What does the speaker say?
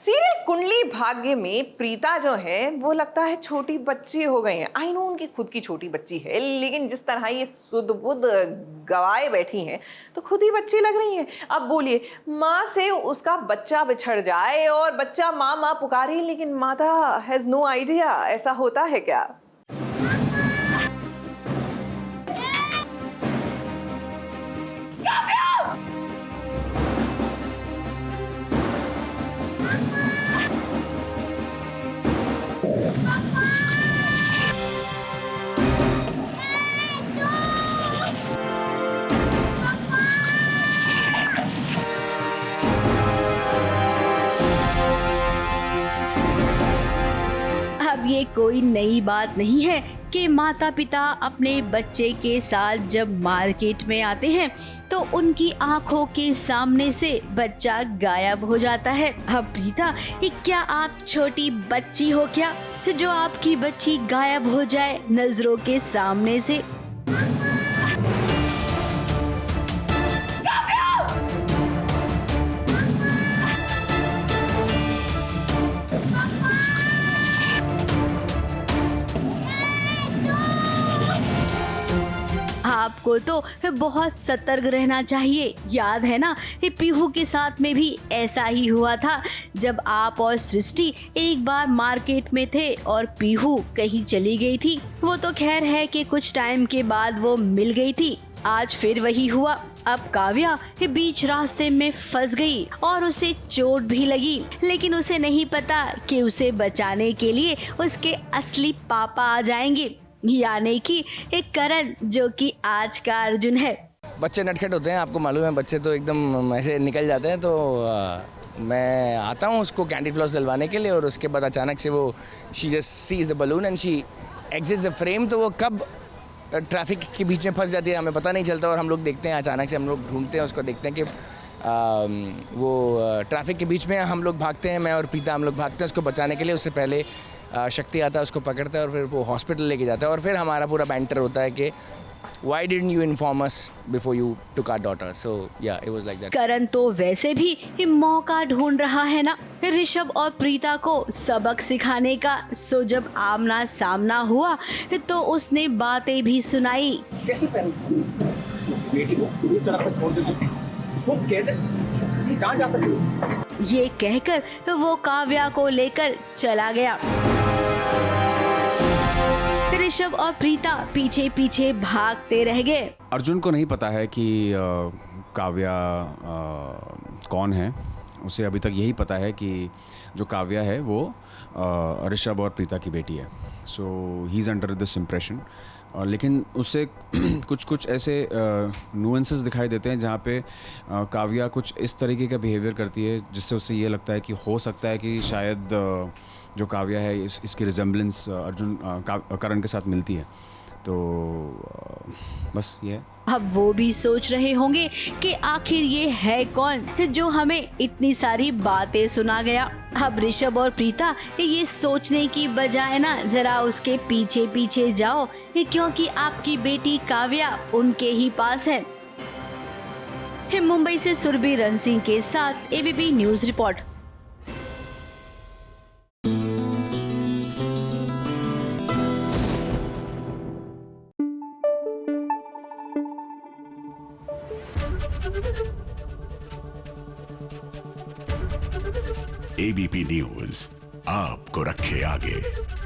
Serial Kundali Bhagya में प्रीता जो है वो लगता है छोटी बच्ची हो गई है। आई नो उनकी खुद की छोटी बच्ची है, लेकिन जिस तरह ये सुध बुध गवाए बैठी हैं तो खुद ही बच्ची लग रही हैं। अब बोलिए, माँ से उसका बच्चा बिछड़ जाए और बच्चा माँ माँ पुकारे, लेकिन माता हैज नो आइडिया ऐसा होता है क्या। अब ये कोई नई बात नहीं है कि माता पिता अपने बच्चे के साथ जब मार्केट में आते हैं तो उनकी आंखों के सामने से बच्चा गायब हो जाता है। अब प्रीता, ये क्या आप छोटी बच्ची हो क्या जो आपकी बच्ची गायब हो जाए नजरों के सामने से। आपको तो बहुत सतर्क रहना चाहिए। याद है ना, ये पीहू के साथ में भी ऐसा ही हुआ था जब आप और सृष्टि एक बार मार्केट में थे और पीहू कहीं चली गई थी। वो तो खैर है कि कुछ टाइम के बाद वो मिल गई थी। आज फिर वही हुआ। अब काव्या बीच रास्ते में फंस गई और उसे चोट भी लगी, लेकिन उसे नहीं पता कि उसे बचाने के लिए उसके असली पापा आ जाएंगे, यानी कि एक करण, जो कि आज का अर्जुन है। बच्चे नटखट होते हैं, आपको मालूम है, बच्चे तो एकदम ऐसे निकल जाते हैं। तो मैं आता हूँ उसको कैंडी फ्लॉस दिलवाने के लिए और उसके बाद अचानक से वो she just seize the balloon and she exits the frame. तो वो कब ट्रैफिक के बीच में फंस जाती है हमें पता नहीं चलता और हम लोग देखते हैं, अचानक से हम लोग ढूंढते हैं उसको, देखते हैं कि वो ट्रैफिक के बीच में हम लोग भागते हैं, मैं और प्रीता हम लोग भागते हैं उसको बचाने के लिए। उससे पहले शक्ति आता है, उसको पकड़ता है और फिर वो हॉस्पिटल लेके जाता है और फिर हमारा पूरा बैंटर होता है कि Why didn't you inform us before you took our daughter? So yeah, it was like that. करण तो वैसे भी मौका ढूंढ रहा है ना ऋषभ और प्रीता को सबक सिखाने का। सो जब आमना सामना हुआ तो उसने बातें भी सुनाई। कैसे बेटी को इस सड़क पर छोड़ देते? So careless, जहाँ जा सकते। ये कहकर वो काव्या को लेकर चला गया। ऋषभ और प्रीता पीछे पीछे भागते रह गए। अर्जुन को नहीं पता है कि काव्या कौन है। उसे अभी तक यही पता है कि जो काव्या है वो ऋषभ और प्रीता की बेटी है। So he is under this impression. लेकिन उससे कुछ ऐसे नुएंसेस दिखाई देते हैं जहाँ पे काव्या कुछ इस तरीके का बिहेवियर करती है जिससे उसे ये लगता है कि हो सकता है कि शायद जो काव्या है इसकी रिजेम्बलेंस अर्जुन करण के साथ मिलती है। तो बस ये है। अब वो भी सोच रहे होंगे कि आखिर ये है कौन जो हमें इतनी सारी बातें सुना गया। अब ऋषभ और प्रीता ये सोचने की बजाय ना जरा उसके पीछे पीछे जाओ, क्योंकि आपकी बेटी काव्या उनके ही पास है। मुंबई से सुरभि रण सिंह के साथ ABP news report. ABP news आपको रखे आगे।